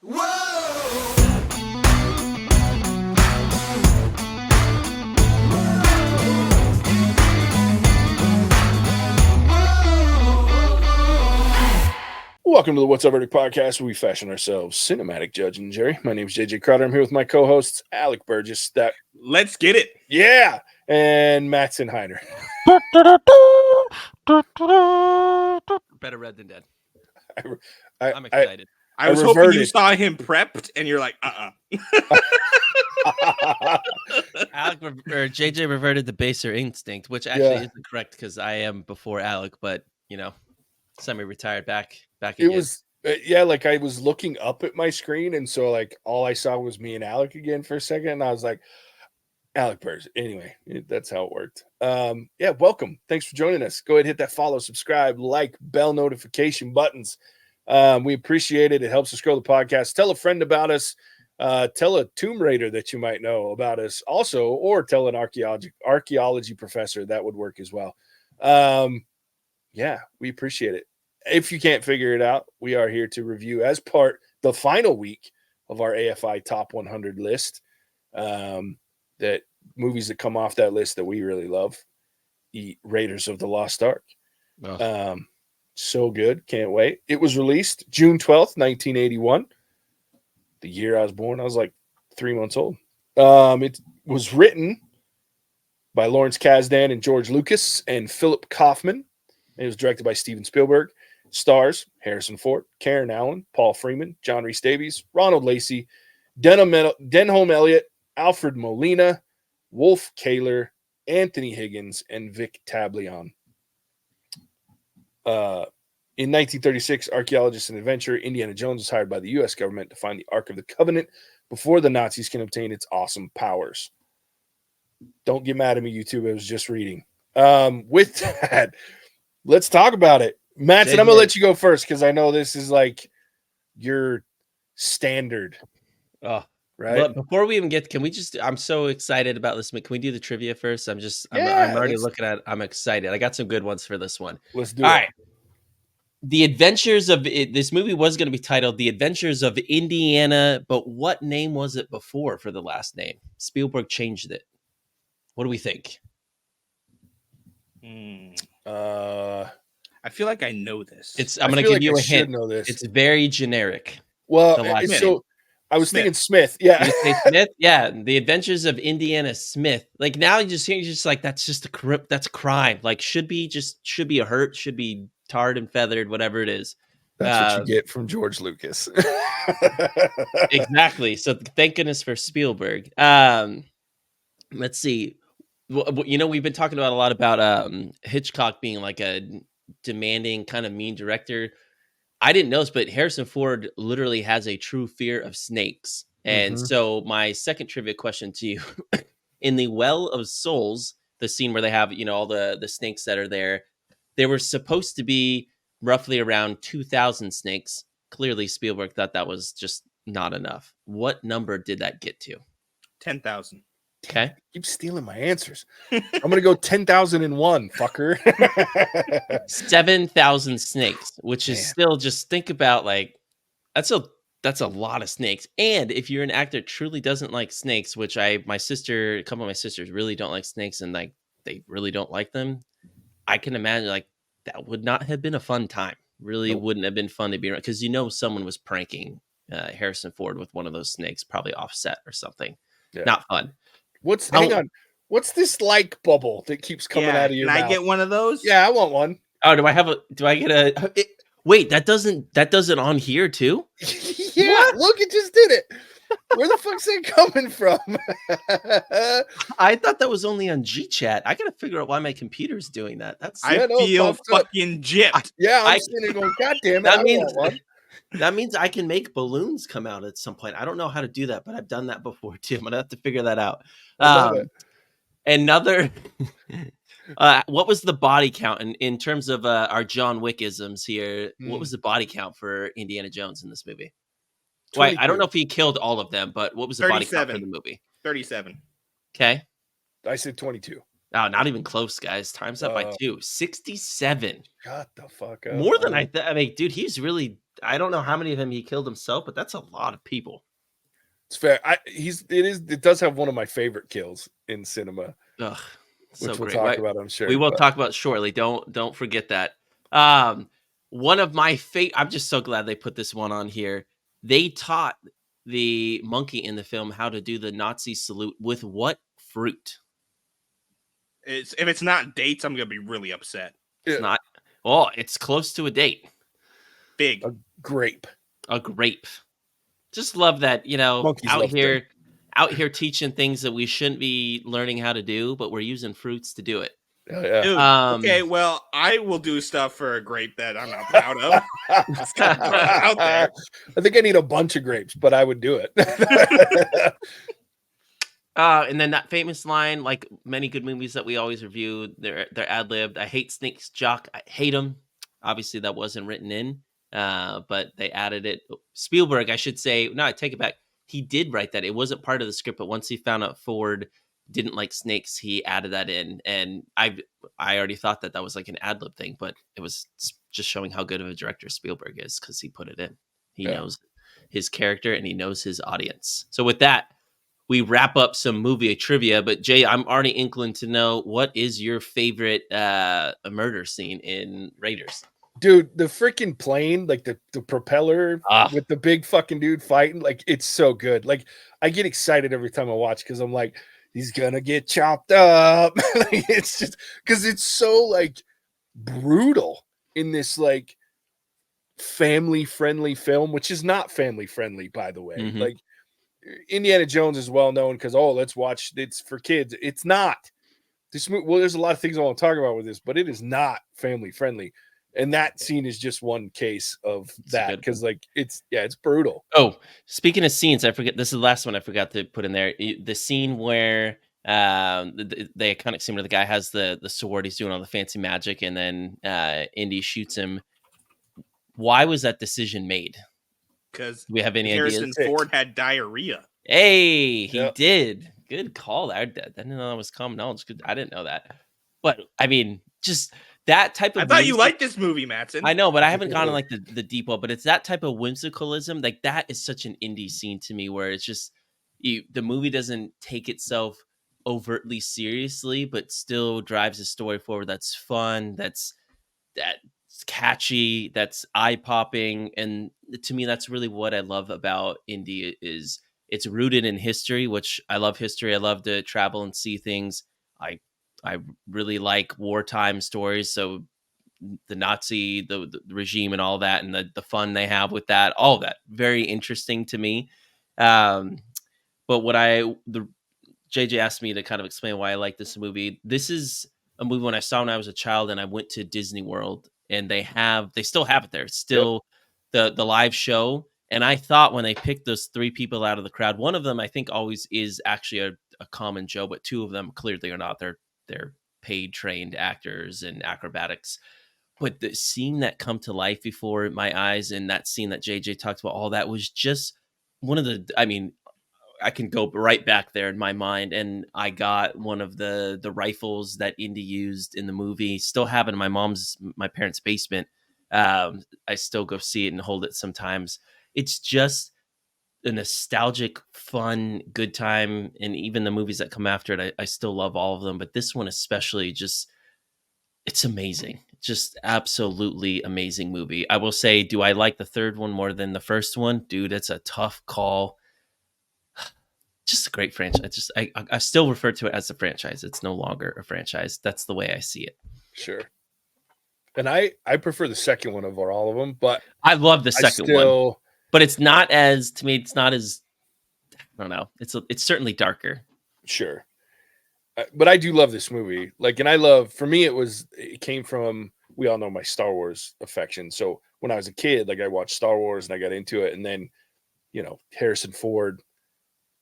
Welcome to the What's Up Verdict podcast, where we fashion ourselves cinematic Judge and Jerry. My name is JJ Crowder. I'm here with my co-hosts, Alec Burgess. Let's get it. Yeah. And Mattson Heiner. Better read than dead. I'm excited. I was hoping you saw him prepped and you're like, Alec or JJ reverted to baser instinct, which actually isn't correct because I am before Alec, but semi-retired back again. It was like I was looking up at my screen, and so like all I saw was me and Alec again for a second, and I was like, Alec Burgess. Anyway, that's how it worked. Welcome. Thanks for joining us. Go ahead, hit that follow, subscribe, like, bell notification buttons. We appreciate it. It helps us grow the podcast. Tell a friend about us. Tell a Tomb Raider that you might know about us also, or tell an archaeology professor. That would work as well. We appreciate it. If you can't figure it out, we are here to review as part the final week of our AFI Top 100 list. That movies that come off that list that we really love. Raiders of the Lost Ark. So good. Can't wait. It was released June 12th, 1981. The year I was born. I was like 3 months old. It was written by Lawrence Kasdan and George Lucas and Philip Kaufman. It was directed by Steven Spielberg. Stars Harrison Ford, Karen Allen, Paul Freeman, John Rhys Davies, Ronald Lacey, Denholm Elliott, Alfred Molina, Wolf Kaler, Anthony Higgins, and Vic Tablion. In 1936, archaeologist and adventurer Indiana Jones was hired by the U.S. government to find the Ark of the Covenant before the Nazis can obtain its awesome powers. Don't get mad at me, YouTube. I was just reading. With that, let's talk about it. Mattson, I'm going to let you go first because I know this is like your standard. Oh, right. But before we even get, I'm so excited about this. Can we do the trivia first? I'm already looking at it. I'm excited. I got some good ones for this one. Let's do it. All right. right. The Adventures of this movie was going to be titled The Adventures of Indiana, but what name was it before for the last name? Spielberg changed it. What do we think? I feel like I know this. I'm going to give you a hint. Know this. It's very generic. Well, so I was thinking Smith. Yeah. You say Smith? Yeah. The Adventures of Indiana Smith. Like now you're just like, that's just that's a crime. Like should be a hurt, should be tarred and feathered, whatever it is. That's what you get from George Lucas. Exactly. So thank goodness for Spielberg. Let's see. We've been talking about a lot about Hitchcock being like a demanding kind of mean director. I didn't know this, but Harrison Ford literally has a true fear of snakes. And so my second trivia question to you, in the Well of Souls, the scene where they have, all the snakes that are there were supposed to be roughly around 2,000 snakes. Clearly Spielberg thought that was just not enough. What number did that get to? 10,000. Okay. Keep stealing my answers. I'm going to go 10,001, fucker. 7,000 snakes, which is still, just think about like, that's a lot of snakes. And if you're an actor that truly doesn't like snakes, which a couple of my sisters really don't like snakes and like, they really don't like them. I can imagine like that would not have been a fun time. Really wouldn't have been fun to be around because someone was pranking Harrison Ford with one of those snakes, probably offset or something. Yeah. Not fun. Hang on. What's this like bubble that keeps coming out of your mouth? Can I get one of those? Yeah, I want one. Oh, wait, that doesn't on here too? Yeah, what? Look, it just did it. Where the fuck's that coming from? I thought that was only on G-Chat. I gotta figure out why my computer's doing that. I feel fucking gypped. Yeah, I'm sitting there going, God damn it, that means I can make balloons come out at some point. I don't know how to do that, but I've done that before too. I'm gonna have to figure that out. Another what was the body count in terms of our John Wick-isms here? What was the body count for Indiana Jones in this movie? Well, I don't know if he killed all of them, but what was the body count for the movie? 37. Okay. I said 22. Oh, not even close, guys. Time's up by 2. 67. Shut the fuck up. More than I mean, dude, he's really I don't know how many of them he killed himself, but that's a lot of people. It's fair. It does have one of my favorite kills in cinema, Ugh, so which we'll great. talk Right. about, I'm sure. We will but- talk about shortly. Don't forget that. One of my I'm just so glad they put this one on here. They taught the monkey in the film how to do the Nazi salute with what fruit? If it's not dates, I'm gonna be really upset. It's Yeah. not. Oh, it's close to a date. Big. A grape. A grape. Just love that, Monkeys out love here teaching things that we shouldn't be learning how to do, but we're using fruits to do it. Oh, yeah. Dude, okay, well, I will do stuff for a grape that I'm not proud of. Just gonna throw it out there. I think I need a bunch of grapes, but I would do it. And then that famous line, like many good movies that we always review, they're ad-libbed. I hate snakes, Jock. I hate them. Obviously, that wasn't written in, but they added it. Spielberg, I should say. No, I take it back. He did write that. It wasn't part of the script, but once he found out Ford didn't like snakes, he added that in. And I already thought that was like an ad-lib thing, but it was just showing how good of a director Spielberg is because he put it in. He knows his character and he knows his audience. So with that, we wrap up some movie trivia, but Jay, I'm already inclined to know, what is your favorite murder scene in Raiders? Dude, the freaking plane, like the propeller with the big fucking dude fighting, like it's so good. Like I get excited every time I watch because I'm like, he's gonna get chopped up. Like, it's just because it's so like brutal in this like family friendly film, which is not family friendly, by the way. Mhm. Like Indiana Jones is well known because let's watch, it's for kids. It's not. This movie, well, there's a lot of things I want to talk about with this, but it is not family friendly. And that scene is just one case of that because like it's brutal. Oh, speaking of scenes, I forget, this is the last one I forgot to put in there. The scene where the iconic scene where the guy has the sword, he's doing all the fancy magic, and then Indy shoots him. Why was that decision made? Because Do we have any Harrison ideas? Ford had diarrhea. Hey, he Yep. did. Good call. I didn't know that was common knowledge. I didn't know that. But I mean, just that type of. I thought you liked this movie, Mattson. I know, but I haven't gone on like the deep well. But it's that type of whimsicalism. Like that is such an indie scene to me, where it's just the movie doesn't take itself overtly seriously, but still drives a story forward that's fun, that's catchy, that's eye popping, and to me, that's really what I love about indie. Is it's rooted in history, which I love history. I love to travel and see things. I really like wartime stories, so the Nazi, the regime, and all that, and the fun they have with that, all of that, very interesting to me. But JJ asked me to kind of explain why I like this movie. This is a movie when I saw when I was a child, and I went to Disney World, and they still have it there. It's still the live show. And I thought when they picked those three people out of the crowd, one of them I think always is actually a common Joe, but two of them clearly are not. They're paid trained actors and acrobatics. But the scene that come to life before my eyes, and that scene that JJ talked about, all that was just one of the. I mean, I can go right back there in my mind, and I got one of the rifles that Indy used in the movie. Still have it in my parents' basement. I still go see it and hold it sometimes. It's just a nostalgic, fun, good time, and even the movies that come after it, I still love all of them. But this one especially, it's amazing. Just absolutely amazing movie. I will say, do I like the third one more than the first one? Dude, it's a tough call. Just a great franchise. I still refer to it as a franchise. It's no longer a franchise. That's the way I see it. Sure. And I prefer the second one over all of them, but I love the second one. But it's not as, to me, it's not as, I don't know. It's certainly darker. Sure. But I do love this movie. Like, and I love, for me, it came from, we all know my Star Wars affection. So when I was a kid, like I watched Star Wars and I got into it. And then, Harrison Ford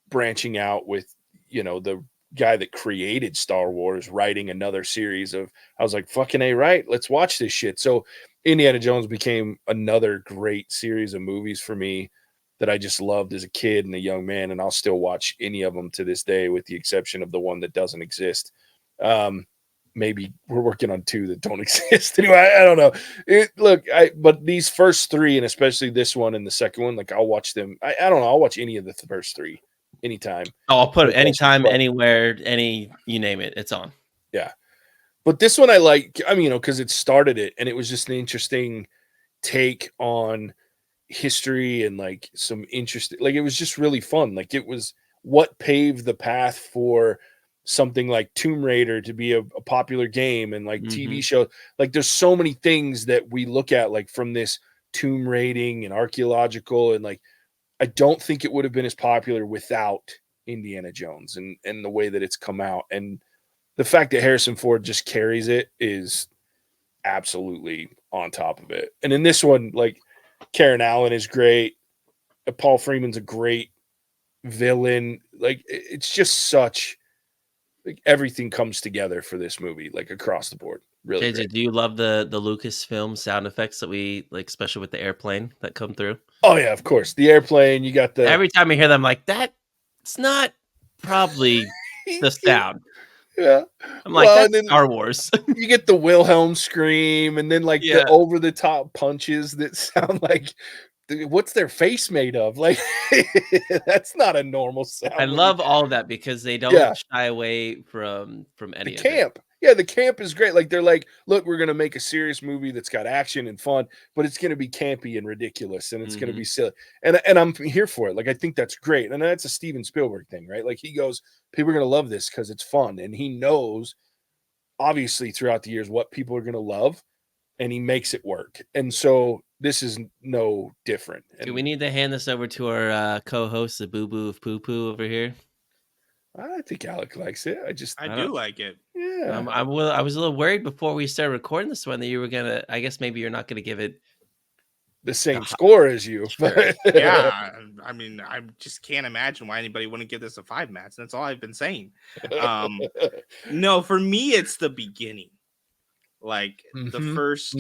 branching out with, the guy that created Star Wars, writing another series I was like, fucking A, right? Let's watch this shit. So Indiana Jones became another great series of movies for me that I just loved as a kid and a young man. And I'll still watch any of them to this day, with the exception of the one that doesn't exist. maybe we're working on 2 that don't exist anyway. I don't know. But these first 3, and especially this one and the second one, like I'll watch them. I don't know. I'll watch any of the first 3 anytime. Oh, I'll put it Like, anytime, but- anywhere, you name it, it's on. Yeah. But this one I like, I mean, because it started it and it was just an interesting take on history and like some interesting, like it was just really fun. Like it was what paved the path for something like Tomb Raider to be a popular game and like TV show. Like there's so many things that we look at like from this tomb raiding and archaeological, and like I don't think it would have been as popular without Indiana Jones and the way that it's come out. And the fact that Harrison Ford just carries it is absolutely on top of it. And in this one, like Karen Allen is great. Paul Freeman's a great villain. Like it's just such, like everything comes together for this movie, like across the board. Really JJ, great. do you love the Lucasfilm sound effects that we like, especially with the airplane that come through? Oh yeah, of course. The airplane, you got the Every time I hear them, I'm like, it's not probably the sound. Yeah. I'm like, Well, that's and then Star Wars. you get the Wilhelm scream, and then like Yeah. the over the top punches that sound like what's their face made of? Like that's not a normal sound. I love all of that because they don't Yeah. shy away from any the of it. camp. Yeah, the camp is great. Like they're like, look, we're gonna make a serious movie that's got action and fun, but it's gonna be campy and ridiculous, and it's gonna be silly. And I'm here for it. Like I think that's great, and that's a Steven Spielberg thing, right? Like he goes, people are gonna love this because it's fun, and he knows, obviously, throughout the years what people are gonna love, and he makes it work. And so this is no different. Do we need to hand this over to our co-host, the Boo Boo of Poo Poo over here? I think Alec likes it. I do like it. Yeah. I was a little worried before we started recording this one that you were gonna. I guess maybe you're not gonna give it the same score as you. Sure. Yeah, I mean, I just can't imagine why anybody wouldn't give this a 5, Mattson. That's all I've been saying. No, for me, it's the beginning. Like the first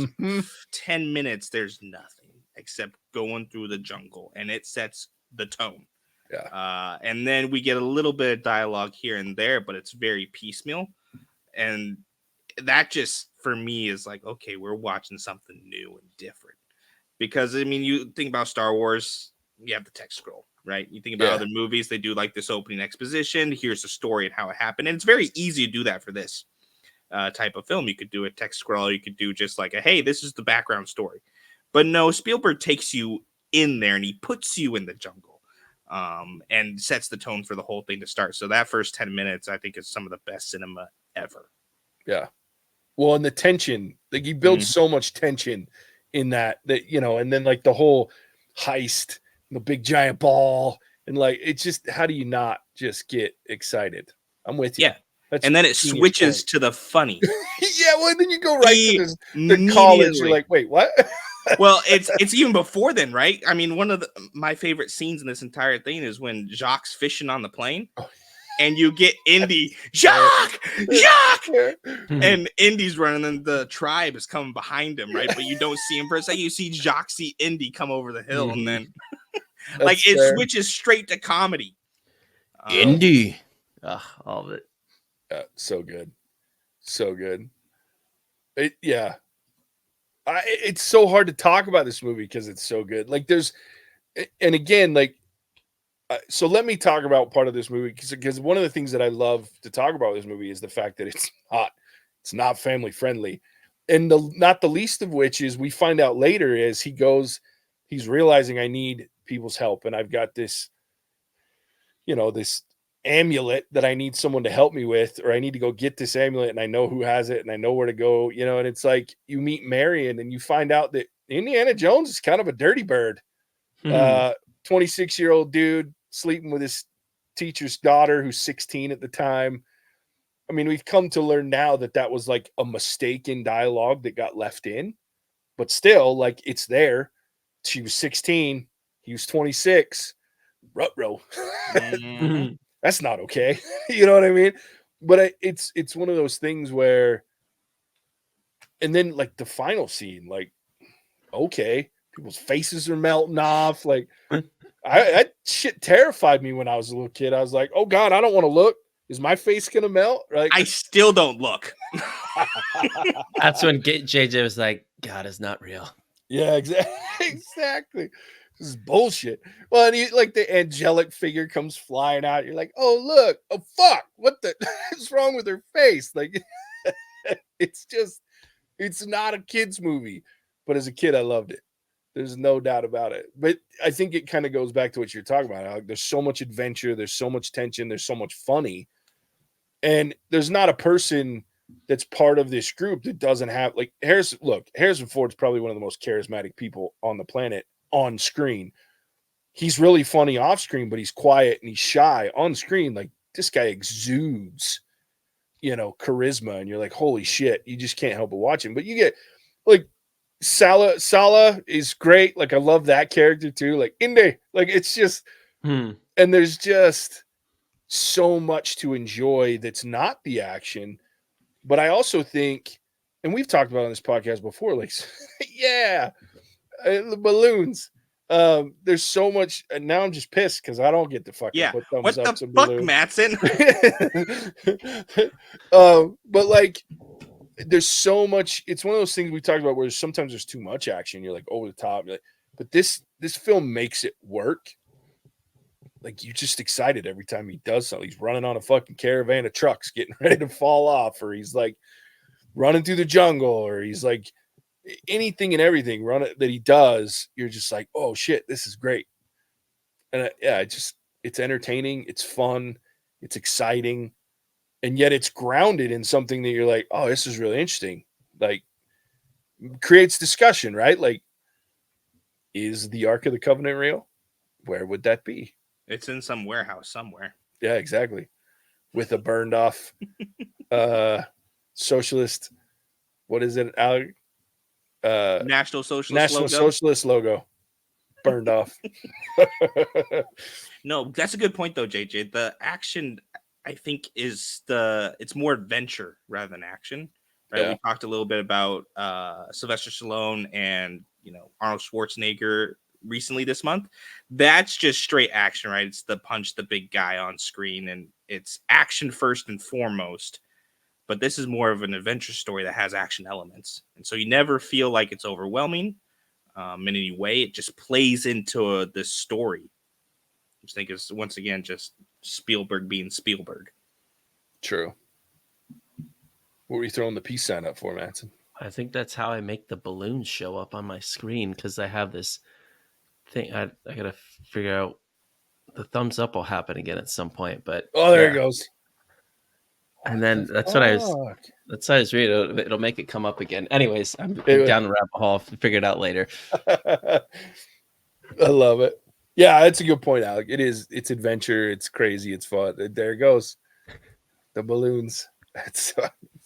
10 minutes, there's nothing except going through the jungle, and it sets the tone. Yeah. And then we get a little bit of dialogue here and there, but it's very piecemeal. And that just, for me, is like, okay, we're watching something new and different. Because, I mean, you think about Star Wars, you have the text scroll, right? You think about other movies, they do like this opening exposition. Here's the story and how it happened. And it's very easy to do that for this type of film. You could do a text scroll. You could do just like, hey, this is the background story. But no, Spielberg takes you in there and he puts you in the jungle. And sets the tone for the whole thing to start. So that first 10 minutes, I think, is some of the best cinema ever. Yeah. Well, and the tension, like he builds so much tension in that, you know, and then like the whole heist, the big giant ball, and like it's just, how do you not just get excited? I'm with you. Yeah. And then it switches to the funny. Yeah, well, and then you go right to the college. You're like, wait, what? Well, it's even before then, right? I mean, one of my favorite scenes in this entire thing is when Jacques fishing on the plane, and you get Indy, Jacques, and Indy's running, and the tribe is coming behind him, right? But you don't see him for a second. You see Jacques, see Indy come over the hill, and then like it switches straight to comedy. Indy, all of it. So good, so good. It's so hard to talk about this movie because it's so good. Like and again, like, so let me talk about part of this movie because one of the things that I love to talk about with this movie is the fact that it's not family friendly, and not the least of which is we find out later as he's realizing I need people's help, and I've got this, this amulet that I need someone to help me with, or I need to go get this amulet and I know who has it and I know where to go, and it's like you meet Marion and you find out that Indiana Jones is kind of a dirty bird. 26-year-old dude sleeping with his teacher's daughter who's 16 at the time. I mean, we've come to learn now that was like a mistake in dialogue that got left in, but still, like, it's there. She was 16, he was 26. Ruh-roh. That's not okay. You know what I mean? But it's one of those things where, and then like the final scene, like, okay, people's faces are melting off. Like, that shit terrified me when I was a little kid. I was like, oh God, I don't want to look. Is my face gonna melt? Like, I still don't look. That's when JJ was like, God is not real. Yeah, exactly. This is bullshit. Well, and like the angelic figure comes flying out. You're like, oh, look. Oh, fuck. What the is wrong with her face? Like, it's not a kid's movie. But as a kid, I loved it. There's no doubt about it. But I think it kind of goes back to what you're talking about, Alec. There's so much adventure. There's so much tension. There's so much funny. And there's not a person that's part of this group that doesn't have, like, Harrison Ford's probably one of the most charismatic people on the planet on screen. He's really funny off screen, but he's quiet and he's shy on screen. Like, this guy exudes, charisma. And you're like, holy shit, you just can't help but watch him. But you get, like, Sala is great. Like, I love that character too. Like, Inde, like, it's just, and there's just so much to enjoy that's not the action. But I also think, and we've talked about on this podcast before, like, yeah, the balloons. There's so much, and now I'm just pissed because I don't get to fucking put thumbs what up the some fuck, balloons. Mattson? But like, there's so much. It's one of those things we talked about where sometimes there's too much action. You're like over the top. You're like, but this film makes it work. Like, you're just excited every time he does something. He's running on a fucking caravan of trucks getting ready to fall off, or he's like running through the jungle, or he's like anything and everything that he does. You're just like, oh shit, this is great. And it's entertaining. It's fun. It's exciting. And yet it's grounded in something that you're like, oh, this is really interesting. Like, creates discussion, right? Like, is the Ark of the Covenant real? Where would that be? It's in some warehouse somewhere. Yeah, exactly. With a burned off socialist. What is it, Alec? National Socialist Socialist logo. Burned off. No, that's a good point though, JJ. The action, I think, it's more adventure rather than action. Right? Yeah. We talked a little bit about Sylvester Stallone and Arnold Schwarzenegger recently this month. That's just straight action, right? It's the punch the big guy on screen, and it's action first and foremost. But this is more of an adventure story that has action elements, and so you never feel like it's overwhelming in any way. It just plays into this story. I just think it's, once again, just Spielberg being Spielberg. True. What were you throwing the peace sign up for, Mattson? I think that's how I make the balloons show up on my screen, because I have this thing. I gotta figure out. The thumbs up will happen again at some point, but there it goes. And then that's what I was reading. It'll make it come up again. Anyways, I'm down the rabbit hole. I'll figure it out later. I love it. Yeah, that's a good point, Alec. It's adventure. It's crazy. It's fun. There it goes. The balloons. That's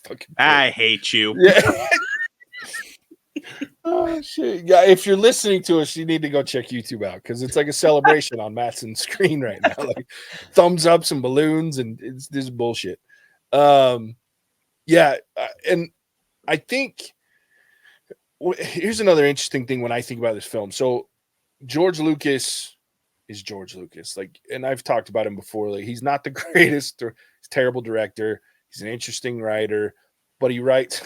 fucking. I hate you. Yeah. Oh shit! Yeah, if you're listening to us, you need to go check YouTube out, because it's like a celebration on Mattson's screen right now. Like, thumbs up, some balloons, and it's this bullshit. Yeah, and I think here's another interesting thing when I think about this film. So George Lucas is George Lucas, like, and I've talked about him before. Like, he's not the greatest, or he's a terrible director. He's an interesting writer, but he writes.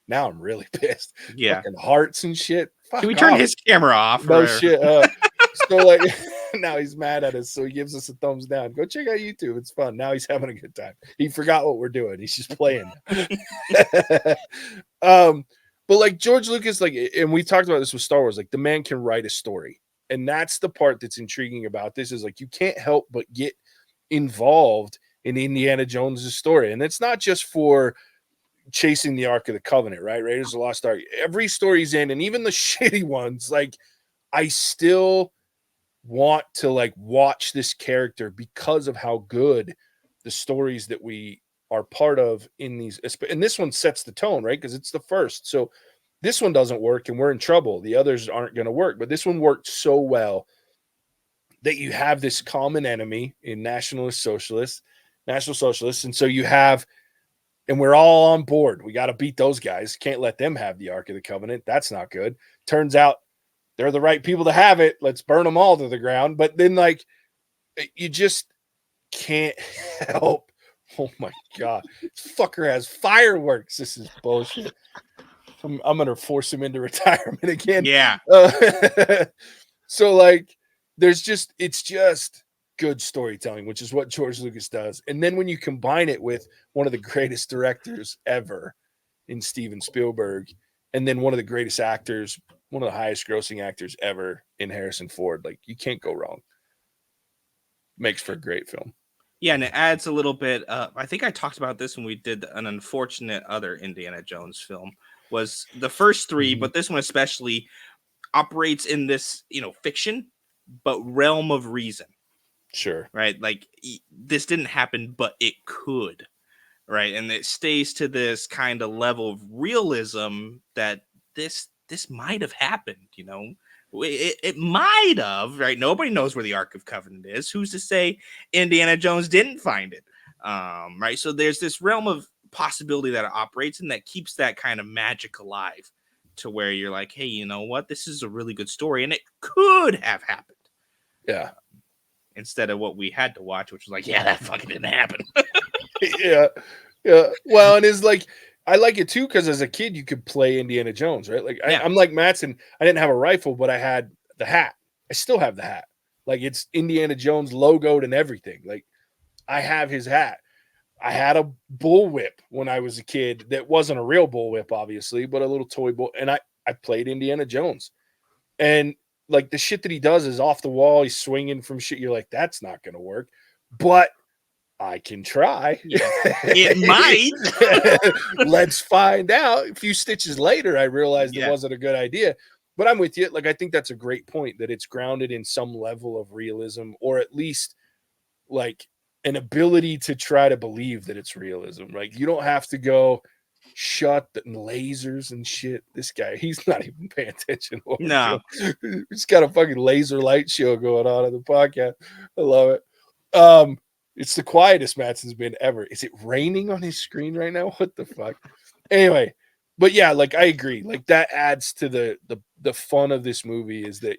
Now I'm really pissed. Yeah, fucking hearts and shit. Can we turn his camera off? No shit. So like, now he's mad at us, so he gives us a thumbs down. Go check out YouTube. It's fun. Now he's having a good time. He forgot what we're doing. He's just playing. But like George Lucas, like, and we talked about this with Star Wars, like, the man can write a story. And that's the part that's intriguing about this, is like, you can't help but get involved in Indiana Jones' story. And it's not just for chasing the Ark of the Covenant, right? Raiders of the Lost Ark. Every story's in, and even the shitty ones, like, I still want to like watch this character because of how good the stories that we are part of in these, and this one sets the tone, right? Because it's the first. So this one doesn't work and we're in trouble. The others aren't going to work, but this one worked so well that you have this common enemy in National Socialists. And so you have, and we're all on board. We got to beat those guys. Can't let them have the Ark of the Covenant. That's not good. Turns out they're the right people to have it. Let's burn them all to the ground. But then, like, you just can't help Oh my god, this fucker has fireworks. This is bullshit. I'm gonna force him into retirement again. Yeah. So like, it's just good storytelling, which is what George Lucas does. And then when you combine it with one of the greatest directors ever in Steven Spielberg, and then one of the greatest actors, one of the highest grossing actors ever in Harrison Ford, like you can't go wrong. Makes for a great film. Yeah, and it adds a little bit. I think I talked about this when we did an unfortunate other Indiana Jones film. Was the first three, but this one especially operates in this, fiction, but realm of reason. Sure. Right? Like this didn't happen, but it could. Right? And it stays to this kind of level of realism that this might have happened, It might have, right? Nobody knows where the Ark of Covenant is. Who's to say Indiana Jones didn't find it? Right? So there's this realm of possibility that it operates in that keeps that kind of magic alive, to where you're like, hey, you know what? This is a really good story, and it could have happened. Yeah. Instead of what we had to watch, which was like, yeah, that fucking didn't happen. Yeah. Well, and it's like, I like it too, because as a kid you could play Indiana Jones, right? Like I'm like Mattson. I didn't have a rifle, but I had the hat. I still have the hat. Like it's Indiana Jones logoed and everything. Like I have his hat. I had a bullwhip when I was a kid that wasn't a real bullwhip, obviously, but a little toy bull. And I played Indiana Jones. And like the shit that he does is off the wall. He's swinging from shit. You're like, that's not going to work. But I can try. It might. Let's find out. A few stitches later, I realized it wasn't a good idea. But I'm with you. Like, I think that's a great point, that it's grounded in some level of realism, or at least like an ability to try to believe that it's realism. Like, you don't have to go shut the lasers and shit. This guy, he's not even paying attention. No. He's got a fucking laser light show going on in the podcast. I love it. It's the quietest Mattson's been ever. Is it raining on his screen right now? What the fuck? Anyway, but yeah, like I agree. Like that adds to the fun of this movie, is that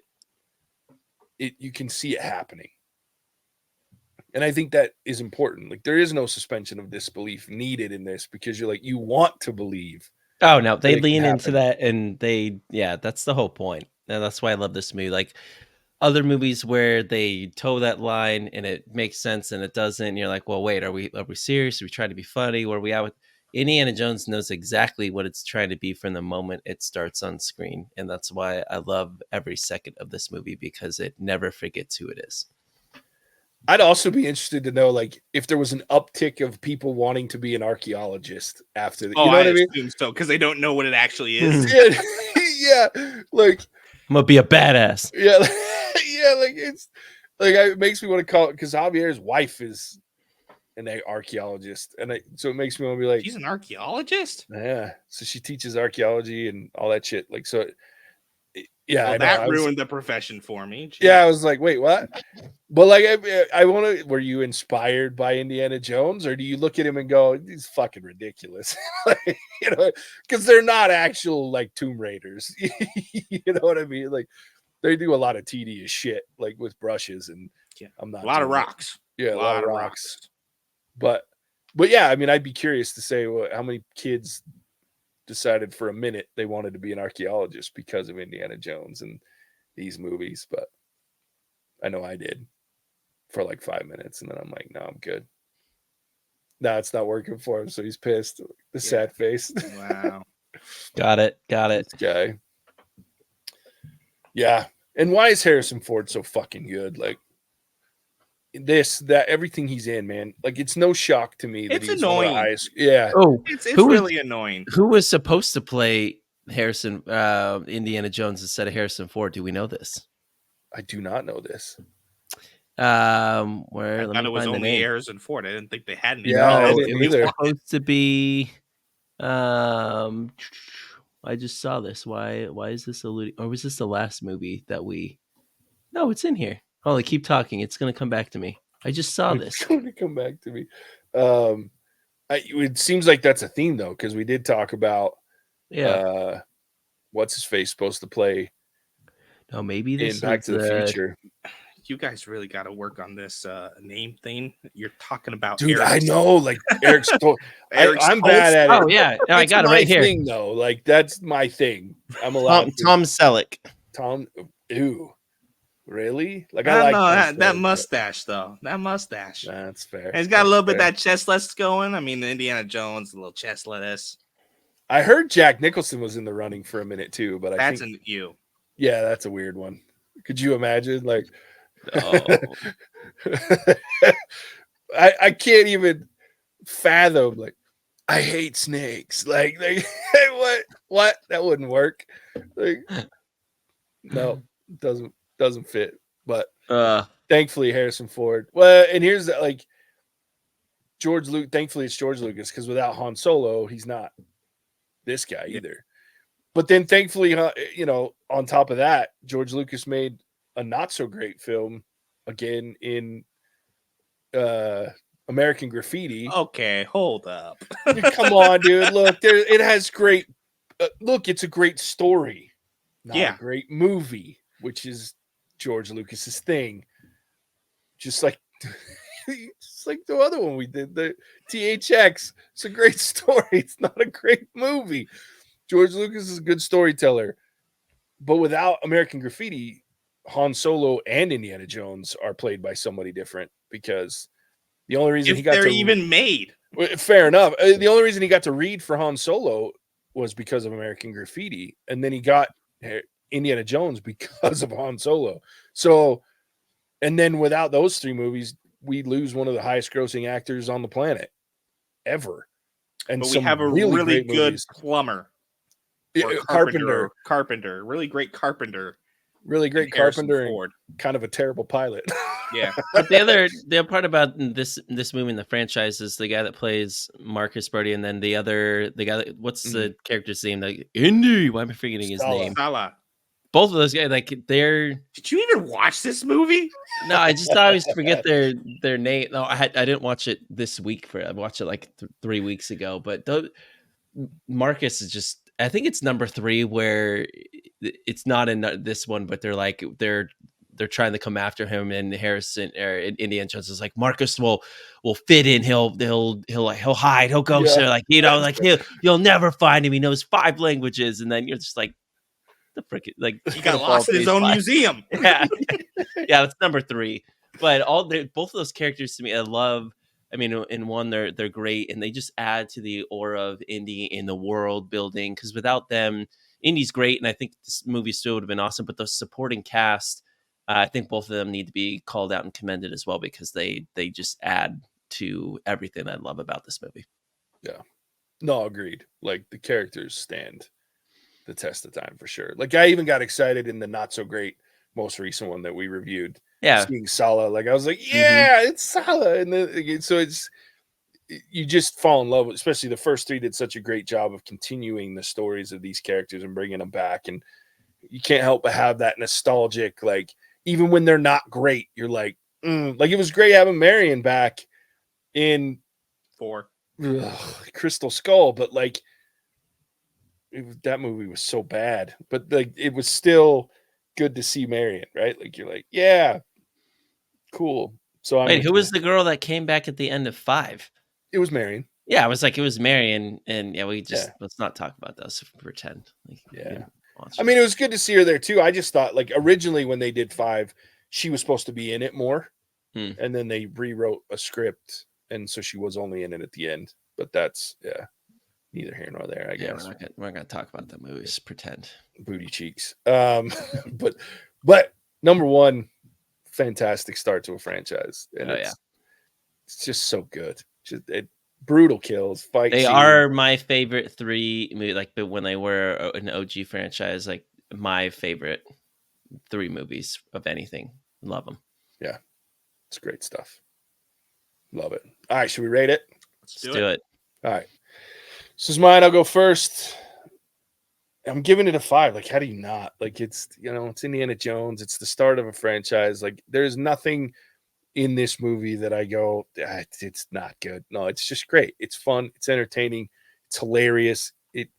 you can see it happening. And I think that is important. Like there is no suspension of disbelief needed in this, because you're like, you want to believe. Oh no, they lean into that, and that's the whole point. And that's why I love this movie. Like other movies where they toe that line and it makes sense and it doesn't, and you're like, well, wait, are we serious? Are we trying to be funny? Where are we at with Indiana Jones? Knows exactly what it's trying to be from the moment it starts on screen. And that's why I love every second of this movie, because it never forgets who it is. I'd also be interested to know, like, if there was an uptick of people wanting to be an archaeologist after the, you know what I mean? Assume so, because they don't know what it actually is. Yeah, like I'm gonna be a badass. Yeah, yeah, like it's like it makes me want to call it, because Javier's wife is an archaeologist, and so it makes me want to be like, she's an archaeologist. Yeah, so she teaches archaeology and all that shit. Like, so yeah, well, that ruined the profession for me. Jeez. Yeah, I was like, wait, what? But like, I want to. Were you inspired by Indiana Jones, or do you look at him and go, he's fucking ridiculous? Like, because they're not actual like Tomb Raiders. You know what I mean? Like, they do a lot of tedious shit, like with brushes, and I'm not a lot of rocks. Yeah, a lot of rocks. But yeah, I mean, I'd be curious to say how many kids decided for a minute they wanted to be an archaeologist because of Indiana Jones and these movies. But I know I did for like 5 minutes, and then I'm like, no, I'm good. No, it's not working for him, so he's pissed. The sad face. Wow. Got it. This guy. Yeah. And why is Harrison Ford so fucking good? Like, everything he's in, man. Like, it's no shock to me that it's he's annoying. One of the highest. Yeah. Oh, it's really annoying. Who was supposed to play Harrison Indiana Jones instead of Harrison Ford? Do we know this? I do not know this. Where I thought it was only Harrison Ford. I didn't think they had any. Yeah, it was supposed to be. I just saw this. Why is this alluding? Or was this the last movie that we? No, it's in here. Holy, keep talking. It's going to come back to me. I just saw this. It's going to come back to me. It seems like that's a theme, though, because we did talk about what's his face supposed to play. No, maybe this in Back to the Future. you guys really got to work on this name thing. You're talking about Dude, Eric I know, like Eric Stoltz. Eric I'm bad Stoltz? at it. Oh yeah, no, I It's got it my right here. thing, though. Like that's my thing. I'm allowed to. Tom Selleck. Tom. Ew. Really? Like I I don't like know Tom that Selleck, mustache though. That mustache. but that's fair. And he's got a That's little bit fair. that chestless going. I mean, Indiana Jones, a little chestless. I heard Jack Nicholson was in the running for a minute too, but I That's think an you. yeah, that's a weird one. Could you imagine? Like, Oh, I can't even fathom. Like, I hate snakes. Like what? That wouldn't work. Like, no, doesn't fit. But thankfully, Harrison Ford. Well, and here's like George Lucas. Thankfully, it's George Lucas because without Han Solo, he's not this guy either. But then, thankfully, on top of that, George Lucas made a not so great film again in American Graffiti. Okay, hold up. Come on, dude. Look, it has great. Look, it's a great story, not a great movie, which is George Lucas's thing. Just like the other one we did, the THX. It's a great story. It's not a great movie. George Lucas is a good storyteller, but without American Graffiti, Han Solo and Indiana Jones are played by somebody different because the only reason he got they're to even made. Fair enough. The only reason he got to read for Han Solo was because of American Graffiti, and then he got Indiana Jones because of Han Solo. So, and then without those three movies, we lose one of the highest grossing actors on the planet ever. And but we have a really good movies. Plumber. Carpenter, really great carpenter, and kind of a terrible pilot. Yeah. But the other part about this movie in the franchise is the guy that plays Marcus Brody, and then the guy that, what's the character's name? Like Indy. Why am I forgetting his name? Sala. Both of those guys, like they're. Did you even watch this movie? No, I just always forget their name. No, I didn't watch it this week. I watched it like 3 weeks ago. But Marcus is just. I think it's number 3 where it's not in this one, but they're trying to come after him, and Harrison or Indiana Jones is like, Marcus will fit in. He'll hide. He'll go so like you'll never find him. He knows 5 languages, and then you're just like the freaking like he got lost in his own museum. Yeah, that's number 3. But both of those characters to me, I love. I mean, in one, they're great, and they just add to the aura of Indy in the world building. Because without them, Indy's great, and I think this movie still would have been awesome. But the supporting cast, I think both of them need to be called out and commended as well because they just add to everything I love about this movie. Yeah, no, agreed. Like the characters stand the test of time for sure. Like I even got excited in the not so great most recent one that we reviewed. Yeah, seeing Sala, like I was like, yeah, it's Sala, and then so you just fall in love with. Especially the first 3 did such a great job of continuing the stories of these characters and bringing them back, and you can't help but have that nostalgic, like even when they're not great, you're like, like it was great having Marion back in 4 Crystal Skull, but like that movie was so bad, but like it was still good to see Marion, right? Like you're like, yeah. Cool. So wait, who was the girl that came back at the end of 5? It was Marion. Yeah, I was like, it was Marion, and we just let's not talk about those. Pretend. Like, I mean, it was good to see her there too. I just thought, like, originally when they did 5, she was supposed to be in it more, and then they rewrote a script, and so she was only in it at the end. But that's neither here nor there. I guess we're not gonna talk about the movies. Pretend. Booty cheeks. But number 1. Fantastic start to a franchise, and it's just so good. Just brutal kills, fight. They are my favorite 3 movies. Like, but when they were an OG franchise, like my favorite 3 movies of anything. Love them. Yeah, it's great stuff. Love it. All right, should we rate it? Let's do it. All right, this is mine. I'll go first. I'm giving it a 5. Like, how do you not? Like, it's it's Indiana Jones. It's the start of a franchise. Like, there's nothing in this movie that I go, it's not good. No, it's just great. It's fun. It's entertaining. It's hilarious. It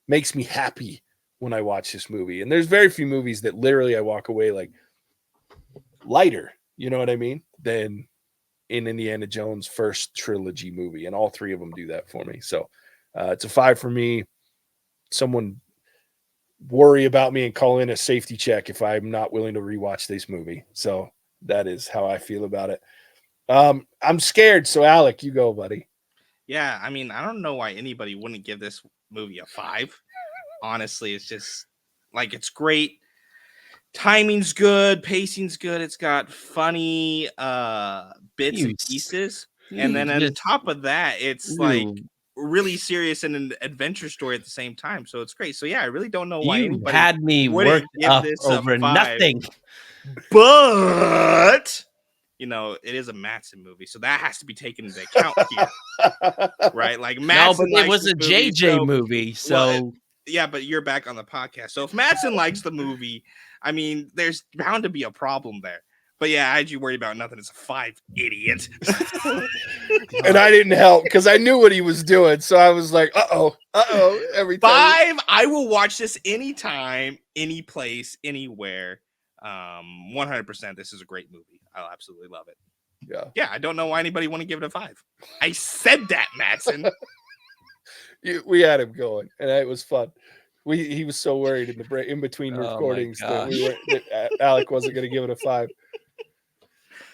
makes me happy when I watch this movie. And there's very few movies that literally I walk away like, lighter, you know what I mean, than in Indiana Jones' first trilogy movie. And all three of them do that for me. So it's a 5 for me. Someone worry about me and call in a safety check if I'm not willing to rewatch this movie. So that is how I feel about it. I'm scared. So Alec, you go, buddy. Yeah, I mean, I don't know why anybody wouldn't give this movie a 5. Honestly, it's just like, it's great. Timing's good, pacing's good. It's got funny bits and pieces. And then on top of that, it's like really serious and an adventure story at the same time. So it's great. So yeah, I really don't know why anybody had me wouldn't worked give up this over a 5. nothing. But you know, it is a Mattson movie, so that has to be taken into account here, right? Like Mattson, no, but it was a JJ movie, so well, yeah. But you're back on the podcast, so if Mattson likes the movie, I mean, there's bound to be a problem there. But yeah, I had you worried about nothing. It's a 5, idiot. And I didn't help because I knew what he was doing, so I was like, every time. 5. I will watch this anytime, any place, anywhere. 100%. This is a great movie. I'll absolutely love it. Yeah. I don't know why anybody want to give it a 5. I said that, Mattson. We had him going, and it was fun. He was so worried in the break in between recordings that Alec wasn't going to give it a 5.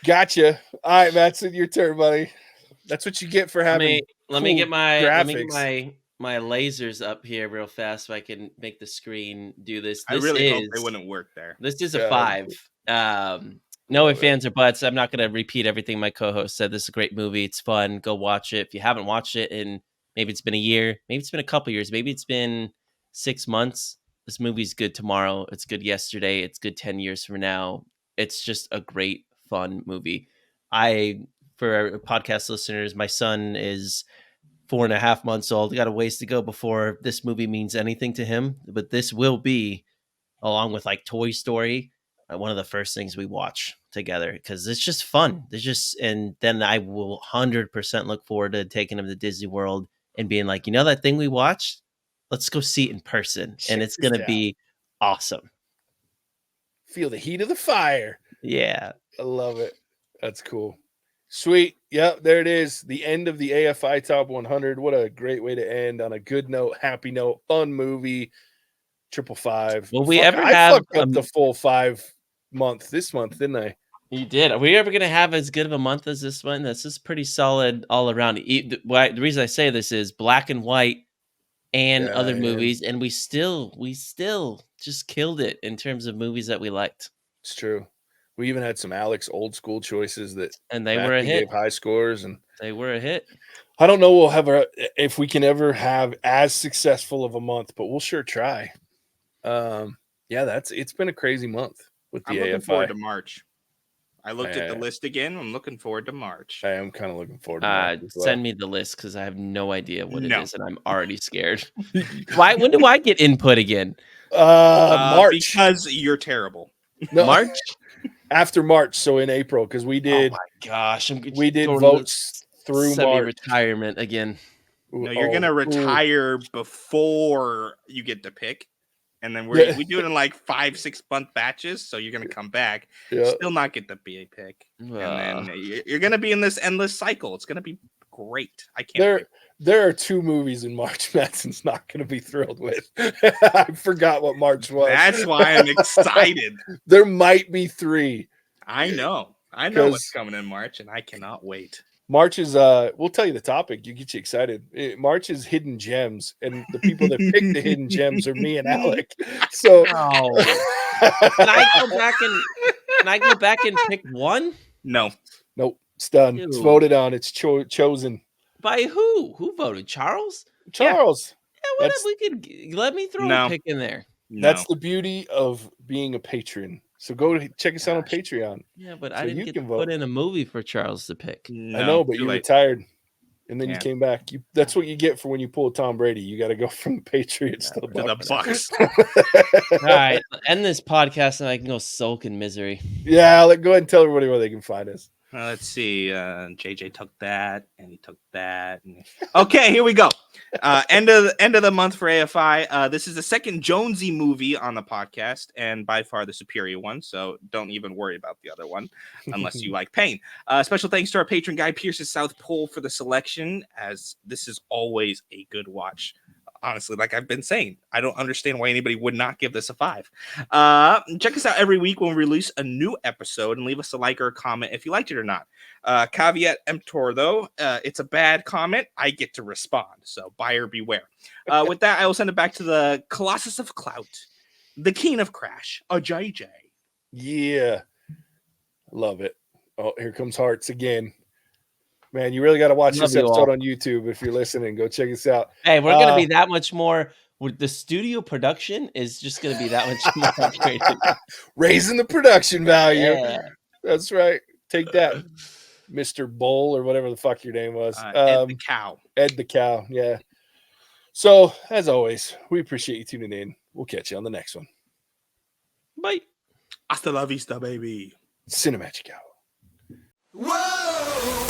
Gotcha. All right, Mattson, your turn, buddy. That's what you get for having. Let me get my lasers up here real fast so I can make the screen do this. I really hope they wouldn't work there. This is a 5. No ifs, ands, or buts. I'm not going to repeat everything my co-host said. This is a great movie. It's fun. Go watch it. If you haven't watched it, and maybe it's been a year, maybe it's been a couple years, maybe it's been 6 months. This movie's good tomorrow. It's good yesterday. It's good 10 years from now. It's just a great, fun movie. For our podcast listeners, my son is 4.5 months old. Got a ways to go before this movie means anything to him. But this will be, along with like Toy Story, one of the first things we watch together because it's just fun. And then I will 100% look forward to taking him to Disney World and being like, that thing we watched? Let's go see it in person. And it's going to be awesome. Feel the heat of the fire. Yeah. I love it. That's cool. Sweet. Yep, there it is. The end of the AFI Top 100. What a great way to end on a good note, happy note, fun movie. 555. Will I fucked up the full 5 month this month, didn't I? You did. Are we ever going to have as good of a month as this one? This is pretty solid all around. The reason I say this is Black and White and other movies, and we still just killed it in terms of movies that we liked. It's true. We even had some Alec's old school choices and they were a hit. Gave high scores, and they were a hit. I don't know if we can ever have as successful of a month, but we'll sure try. It's been a crazy month with the AFI. I'm looking forward to March. I looked at the list again. I'm looking forward to March. I am kind of looking forward to March. Send me the list because I have no idea what it is, and I'm already scared. When do I get input again? March. Because you're terrible. No, March? After March, so in April, because we did. Oh my gosh! We did votes through March. Retirement again. No, you're gonna retire before you get to pick, and then we do it in like 5-6 month batches. So you're gonna come back, still not get the BA pick, and then you're gonna be in this endless cycle. It's gonna be great. I can't. There are 2 movies in March Mattson's not going to be thrilled with. I forgot what March was. That's why I'm excited. There might be 3. I know what's coming in March, and I cannot wait. March is we'll tell you the topic. You get you excited. March is hidden gems, and the people that pick the hidden gems are me and Alec. So can I go back and pick one? No. Nope. It's done. It's voted on. It's chosen. By who? Who voted? Charles? Charles. Yeah, we could let me throw a pick in there. That's the beauty of being a patron. So go check us out on Patreon. Yeah, but I didn't get to put in a movie for Charles to pick. I know, but you retired. And then you came back. That's what you get for when you pull a Tom Brady. You got to go from the Patriots to the Bucks. All right, end this podcast and I can go sulk in misery. Yeah, go ahead and tell everybody where they can find us. Let's see. JJ took that, and he took that. Okay, here we go. End of the month for AFI. This is the second Jonesy movie on the podcast, and by far the superior one. So don't even worry about the other one, unless you like pain. Special thanks to our patron Guy Pierce's South Pole for the selection, as this is always a good watch. Honestly, like I've been saying, I don't understand why anybody would not give this a 5. Check us out every week when we release a new episode, and leave us a like or a comment if you liked it or not. Caveat emptor, though, it's a bad comment, I get to respond, so buyer beware. With that, I will send it back to the Colossus of Clout, the King of Crash, a JJ. Yeah. Love it. Oh, here comes Hearts again. Man, you really got to watch Love this you episode all. on YouTube if you're listening. Go check us out. Hey, we're gonna be that much more. With the studio production is just gonna be that much more upgraded. Raising the production value. Yeah. That's right. Take that, Mr. Bull, or whatever the fuck your name was. Ed the Cow. Ed the Cow. Yeah. So, as always, we appreciate you tuning in. We'll catch you on the next one. Bye. Hasta la vista, baby. Cinemagic out. Whoa!